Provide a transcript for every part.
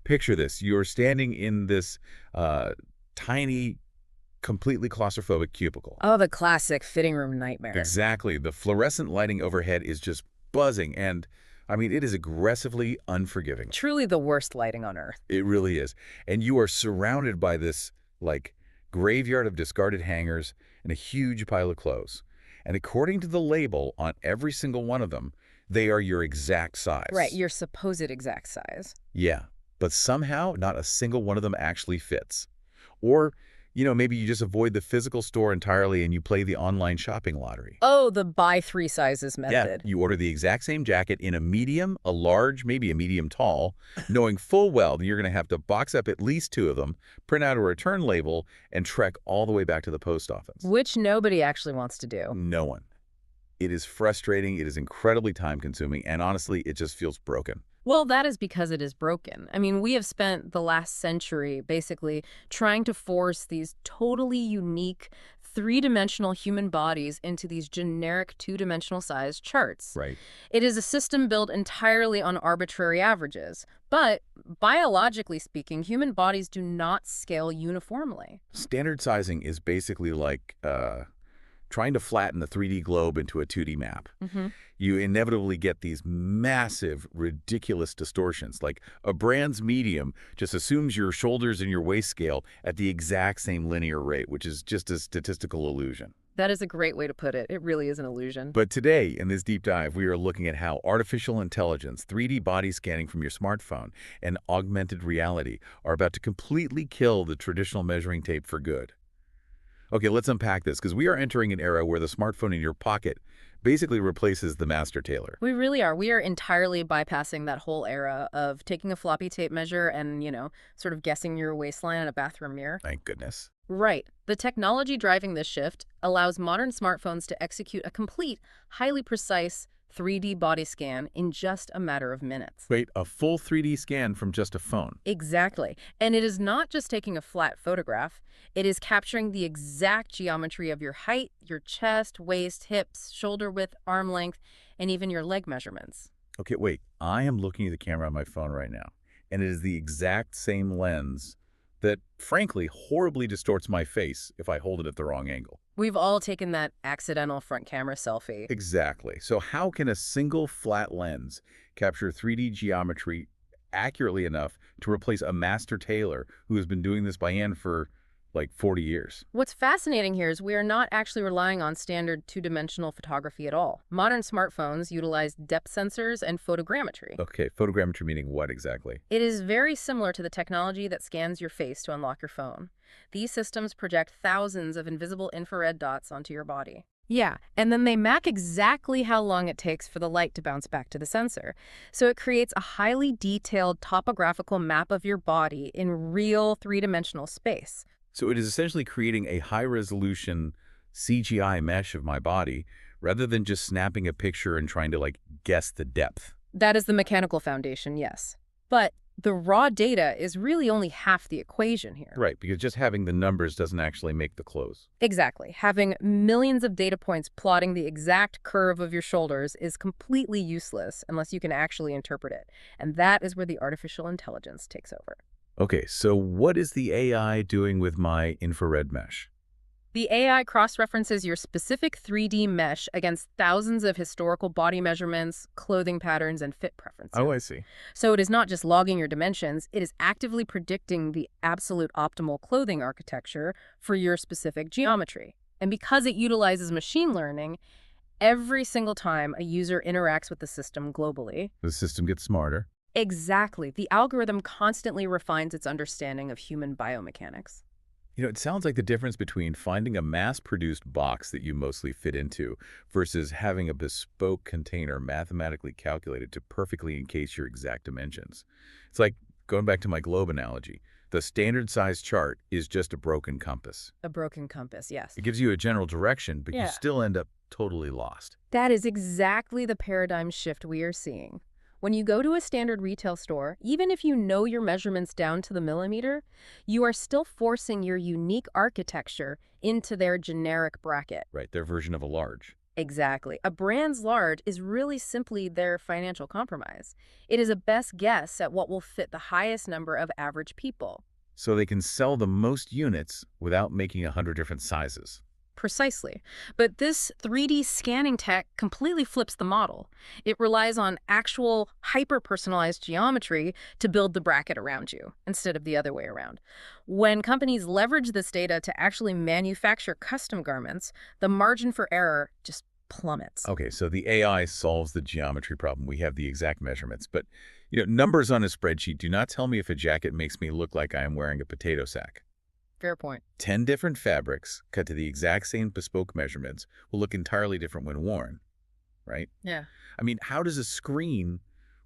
picture this. You're standing in this tiny, completely claustrophobic cubicle. Oh, the classic fitting room nightmare. Exactly. The fluorescent lighting overhead is just buzzing, and I mean, it is aggressively unforgiving. Truly the worst lighting on Earth. It really is. And you are surrounded by this, like, graveyard of discarded hangers and a huge pile of clothes. And according to the label on every single one of them, they are your exact size. Right, your supposed exact size. Yeah, but somehow not a single one of them actually fits. Or, maybe you just avoid the physical store entirely and you play the online shopping lottery. Oh, the buy 3 sizes method. Yeah, you order the exact same jacket in a medium, a large, maybe a medium tall, knowing full well that you're going to have to box up at least 2 of them, print out a return label, and trek all the way back to the post office. Which nobody actually wants to do. No one. It is frustrating, it is incredibly time-consuming, and honestly, it just feels broken. Well, that is because it is broken. I mean, we have spent the last century basically trying to force these totally unique 3-dimensional human bodies into these generic 2-dimensional size charts. Right. It is a system built entirely on arbitrary averages. But biologically speaking, human bodies do not scale uniformly. Standard sizing is basically like trying to flatten the 3D globe into a 2D map. You inevitably get these massive, ridiculous distortions. Like a brand's medium just assumes your shoulders and your waist scale at the exact same linear rate, which is just a statistical illusion. That is a great way to put it. It really is an illusion. But today, in this deep dive, we are looking at how artificial intelligence, 3D body scanning from your smartphone, and augmented reality are about to completely kill the traditional measuring tape for good. Okay, let's unpack this, because we are entering an era where the smartphone in your pocket basically replaces the master tailor. We really are. We are entirely bypassing that whole era of taking a floppy tape measure and, sort of guessing your waistline in a bathroom mirror. Thank goodness. Right. The technology driving this shift allows modern smartphones to execute a complete, highly precise 3D body scan in just a matter of minutes. Wait, a full 3D scan from just a phone? Exactly. And it is not just taking a flat photograph. It is capturing the exact geometry of your height, your chest, waist, hips, shoulder width, arm length, and even your leg measurements. Okay, wait. I am looking at the camera on my phone right now, and it is the exact same lens that, frankly, horribly distorts my face if I hold it at the wrong angle. We've all taken that accidental front camera selfie. Exactly. So how can a single flat lens capture 3D geometry accurately enough to replace a master tailor who has been doing this by hand for like 40 years? What's fascinating here is we are not actually relying on standard 2-dimensional photography at all. Modern smartphones utilize depth sensors and photogrammetry. Okay, photogrammetry meaning what exactly? It is very similar to the technology that scans your face to unlock your phone. These systems project thousands of invisible infrared dots onto your body. Yeah, and then they map exactly how long it takes for the light to bounce back to the sensor. So it creates a highly detailed topographical map of your body in real 3-dimensional space. So it is essentially creating a high-resolution CGI mesh of my body rather than just snapping a picture and trying to, guess the depth. That is the mechanical foundation, yes. But the raw data is really only half the equation here. Right, because just having the numbers doesn't actually make the clothes. Exactly. Having millions of data points plotting the exact curve of your shoulders is completely useless unless you can actually interpret it. And that is where the artificial intelligence takes over. Okay, so what is the AI doing with my infrared mesh? The AI cross-references your specific 3D mesh against thousands of historical body measurements, clothing patterns, and fit preferences. Oh, I see. So it is not just logging your dimensions, it is actively predicting the absolute optimal clothing architecture for your specific geometry. And because it utilizes machine learning, every single time a user interacts with the system globally, The system gets smarter. exactly, the algorithm constantly refines its understanding of human biomechanics. It sounds like the difference between finding a mass-produced box that you mostly fit into versus having a bespoke container mathematically calculated to perfectly encase your exact dimensions. It's like, going back to my globe analogy, the standard size chart is just a broken compass. A broken compass, yes. It gives you a general direction, but Yeah. you still end up totally lost. That is exactly the paradigm shift we are seeing. When you go to a standard retail store, even if you know your measurements down to the millimeter, you are still forcing your unique architecture into their generic bracket. Right, their version of a large. Exactly. A brand's large is really simply their financial compromise. It is a best guess at what will fit the highest number of average people. So they can sell the most units without making 100 different sizes. Precisely. But this 3D scanning tech completely flips the model. It relies on actual hyper-personalized geometry to build the bracket around you, instead of the other way around. When companies leverage this data to actually manufacture custom garments, the margin for error just plummets. Okay, so the AI solves the geometry problem. We have the exact measurements, but numbers on a spreadsheet do not tell me if a jacket makes me look like I am wearing a potato sack. Fair point. 10 different fabrics cut to the exact same bespoke measurements will look entirely different when worn, right? Yeah. I mean, how does a screen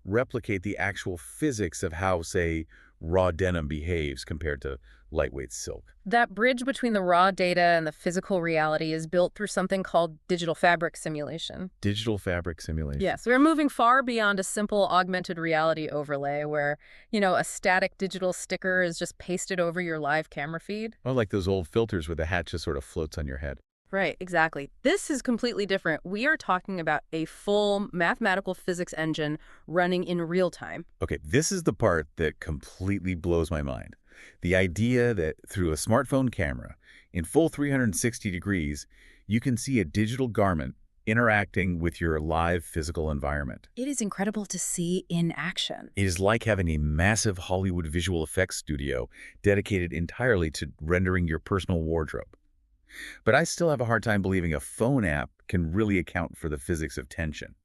replicate the actual physics of how, say, raw denim behaves compared to lightweight silk? That bridge between the raw data and the physical reality is built through something called digital fabric simulation. Digital fabric simulation. Yes, we're moving far beyond a simple augmented reality overlay where, a static digital sticker is just pasted over your live camera feed. Well, like those old filters where the hat just sort of floats on your head. Right, exactly. This is completely different. We are talking about a full mathematical physics engine running in real time. Okay, this is the part that completely blows my mind. The idea that through a smartphone camera, in full 360 degrees, you can see a digital garment interacting with your live physical environment. It is incredible to see in action. It is like having a massive Hollywood visual effects studio dedicated entirely to rendering your personal wardrobe. But I still have a hard time believing a phone app can really account for the physics of tension.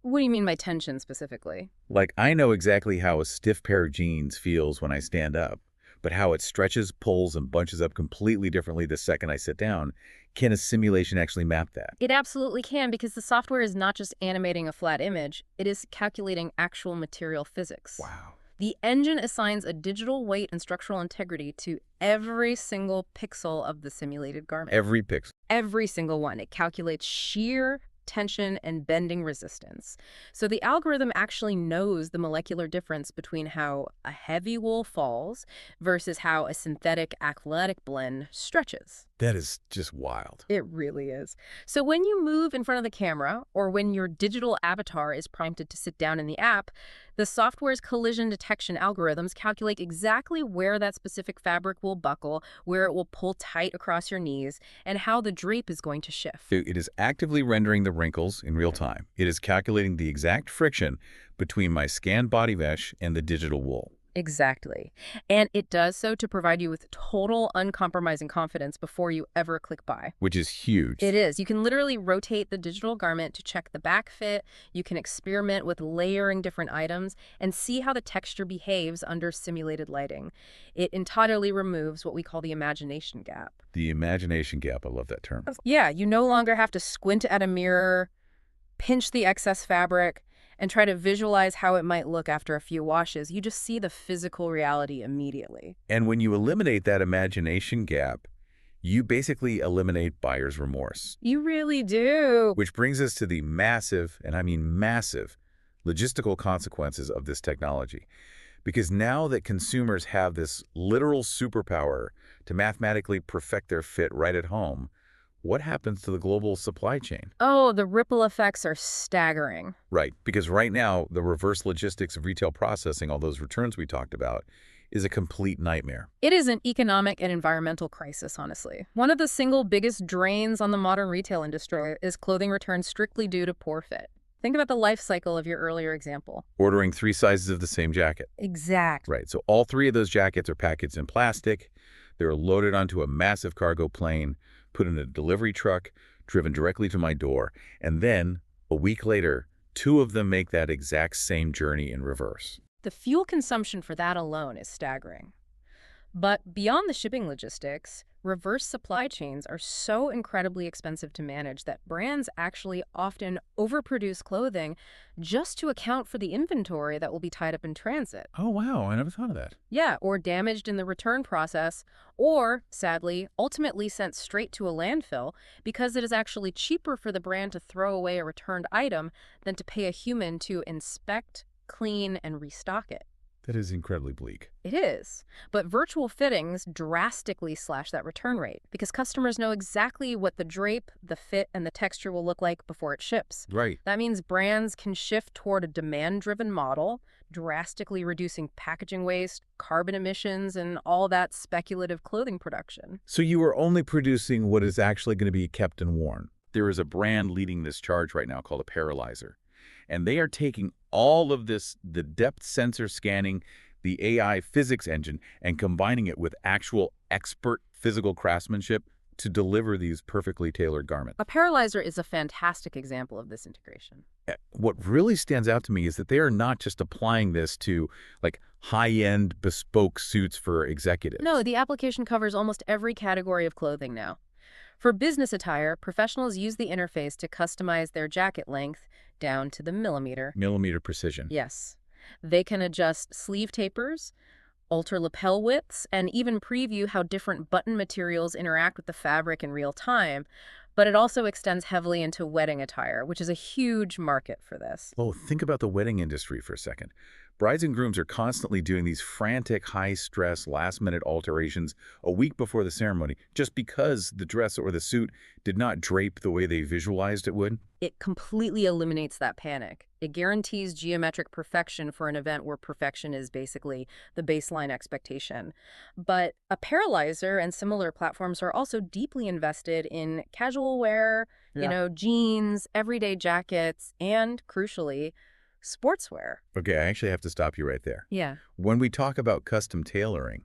What do you mean by tension specifically? Like, I know exactly how a stiff pair of jeans feels when I stand up, but how it stretches, pulls, and bunches up completely differently the second I sit down. Can a simulation actually map that? It absolutely can, because the software is not just animating a flat image, it is calculating actual material physics. Wow. The engine assigns a digital weight and structural integrity to every single pixel of the simulated garment. Every pixel. Every single one. It calculates shear, tension, and bending resistance. So the algorithm actually knows the molecular difference between how a heavy wool falls versus how a synthetic athletic blend stretches. That is just wild. It really is. So when you move in front of the camera, or when your digital avatar is prompted to sit down in the app, the software's collision detection algorithms calculate exactly where that specific fabric will buckle, where it will pull tight across your knees, and how the drape is going to shift. It is actively rendering the wrinkles in real time. It is calculating the exact friction between my scanned body mesh and the digital wool. Exactly. And it does so to provide you with total uncompromising confidence before you ever click buy. Which is huge. It is. You can literally rotate the digital garment to check the back fit. You can experiment with layering different items and see how the texture behaves under simulated lighting. It entirely removes what we call the imagination gap. The imagination gap, I love that term. Yeah, you no longer have to squint at a mirror, pinch the excess fabric, and try to visualize how it might look after a few washes. You just see the physical reality immediately. And when you eliminate that imagination gap, you basically eliminate buyer's remorse. You really do. Which brings us to the massive, and I mean massive, logistical consequences of this technology. Because now that consumers have this literal superpower to mathematically perfect their fit right at home, what happens to the global supply chain? Oh, the ripple effects are staggering. Right, because right now, the reverse logistics of retail processing, all those returns we talked about, is a complete nightmare. It is an economic and environmental crisis, honestly. One of the single biggest drains on the modern retail industry is clothing returns strictly due to poor fit. Think about the life cycle of your earlier example. Ordering 3 sizes of the same jacket. Exact. Right, so all 3 of those jackets are packaged in plastic. They're loaded onto a massive cargo plane, put in a delivery truck, driven directly to my door, and then, a week later, 2 of them make that exact same journey in reverse. The fuel consumption for that alone is staggering. But beyond the shipping logistics, reverse supply chains are so incredibly expensive to manage that brands actually often overproduce clothing just to account for the inventory that will be tied up in transit. Oh, wow, I never thought of that. Yeah, or damaged in the return process, or, sadly, ultimately sent straight to a landfill because it is actually cheaper for the brand to throw away a returned item than to pay a human to inspect, clean, and restock it. That is incredibly bleak. It is. But virtual fittings drastically slash that return rate because customers know exactly what the drape, the fit, and the texture will look like before it ships. Right. That means brands can shift toward a demand-driven model, drastically reducing packaging waste, carbon emissions, and all that speculative clothing production. So you are only producing what is actually going to be kept and worn. There is a brand leading this charge right now called Apparelizer. And they are taking all of this, the depth sensor scanning, the AI physics engine, and combining it with actual expert physical craftsmanship to deliver these perfectly tailored garments. Apparelizer is a fantastic example of this integration. What really stands out to me is that they are not just applying this to like high-end bespoke suits for executives. No, the application covers almost every category of clothing now. For business attire, professionals use the interface to customize their jacket length down to the millimeter. Millimeter precision. Yes. They can adjust sleeve tapers, alter lapel widths, and even preview how different button materials interact with the fabric in real time. But it also extends heavily into wedding attire, which is a huge market for this. Oh, think about the wedding industry for a second. Brides and grooms are constantly doing these frantic, high-stress, last-minute alterations a week before the ceremony just because the dress or the suit did not drape the way they visualized it would. It completely eliminates that panic. It guarantees geometric perfection for an event where perfection is basically the baseline expectation. But Apparelizer and similar platforms are also deeply invested in casual wear, jeans, everyday jackets, and, crucially, sportswear. Okay, I actually have to stop you right there. Yeah. When we talk about custom tailoring,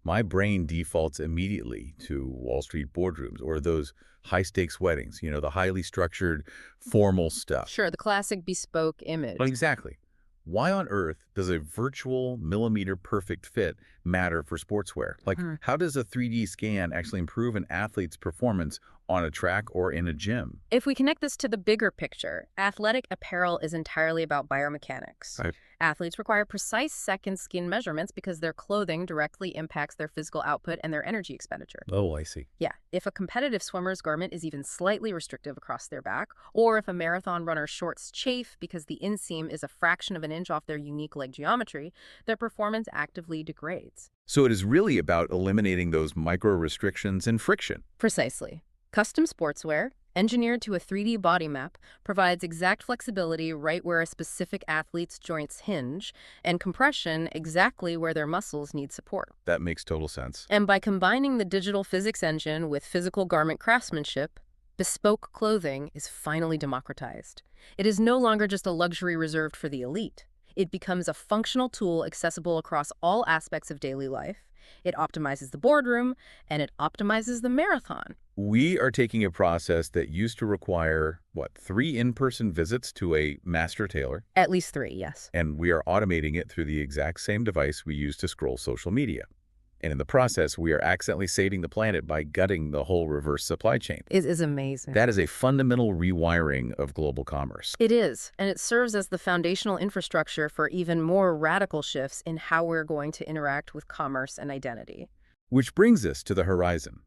my brain defaults immediately to Wall Street boardrooms or those high-stakes weddings, the highly structured, formal stuff. Sure, the classic bespoke image. But exactly. Why on earth does a virtual millimeter perfect fit matter for sportswear? Like, how does a 3D scan actually improve an athlete's performance on a track or in a gym? If we connect this to the bigger picture, athletic apparel is entirely about biomechanics. Right. Athletes require precise second skin measurements because their clothing directly impacts their physical output and their energy expenditure. Oh, I see. Yeah, if a competitive swimmer's garment is even slightly restrictive across their back, or if a marathon runner's shorts chafe because the inseam is a fraction of an inch off their unique leg geometry, their performance actively degrades. So it is really about eliminating those micro restrictions and friction. Precisely. Custom sportswear, engineered to a 3D body map, provides exact flexibility right where a specific athlete's joints hinge, and compression exactly where their muscles need support. That makes total sense. And by combining the digital physics engine with physical garment craftsmanship, bespoke clothing is finally democratized. It is no longer just a luxury reserved for the elite. It becomes a functional tool accessible across all aspects of daily life. It optimizes the boardroom, and it optimizes the marathon. We are taking a process that used to require, 3 in-person visits to a master tailor? At least 3, yes. And we are automating it through the exact same device we use to scroll social media. And in the process, we are accidentally saving the planet by gutting the whole reverse supply chain. It is amazing. That is a fundamental rewiring of global commerce. It is, and it serves as the foundational infrastructure for even more radical shifts in how we're going to interact with commerce and identity. Which brings us to the horizon.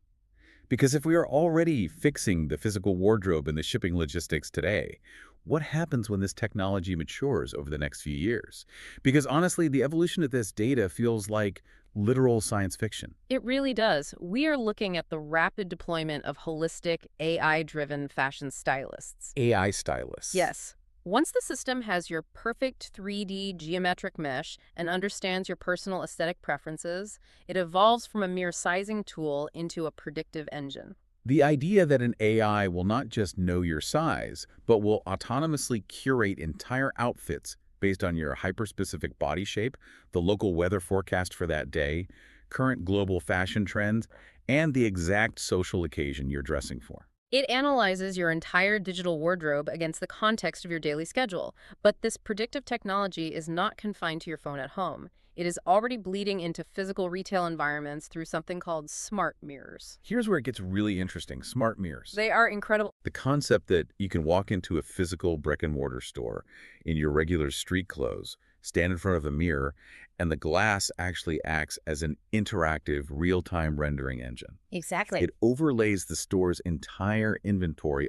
Because if we are already fixing the physical wardrobe and the shipping logistics today, what happens when this technology matures over the next few years? Because honestly, the evolution of this data feels like literal science fiction. It really does. We are looking at the rapid deployment of holistic, AI-driven fashion stylists. AI stylists. Yes. Once the system has your perfect 3D geometric mesh and understands your personal aesthetic preferences, it evolves from a mere sizing tool into a predictive engine. The idea that an AI will not just know your size, but will autonomously curate entire outfits based on your hyper-specific body shape, the local weather forecast for that day, current global fashion trends, and the exact social occasion you're dressing for. It analyzes your entire digital wardrobe against the context of your daily schedule, but this predictive technology is not confined to your phone at home. It is already bleeding into physical retail environments through something called smart mirrors. Here's where it gets really interesting, smart mirrors. They are incredible. The concept that you can walk into a physical brick-and-mortar store in your regular street clothes, stand in front of a mirror, and the glass actually acts as an interactive, real-time rendering engine. Exactly. It overlays the store's entire inventory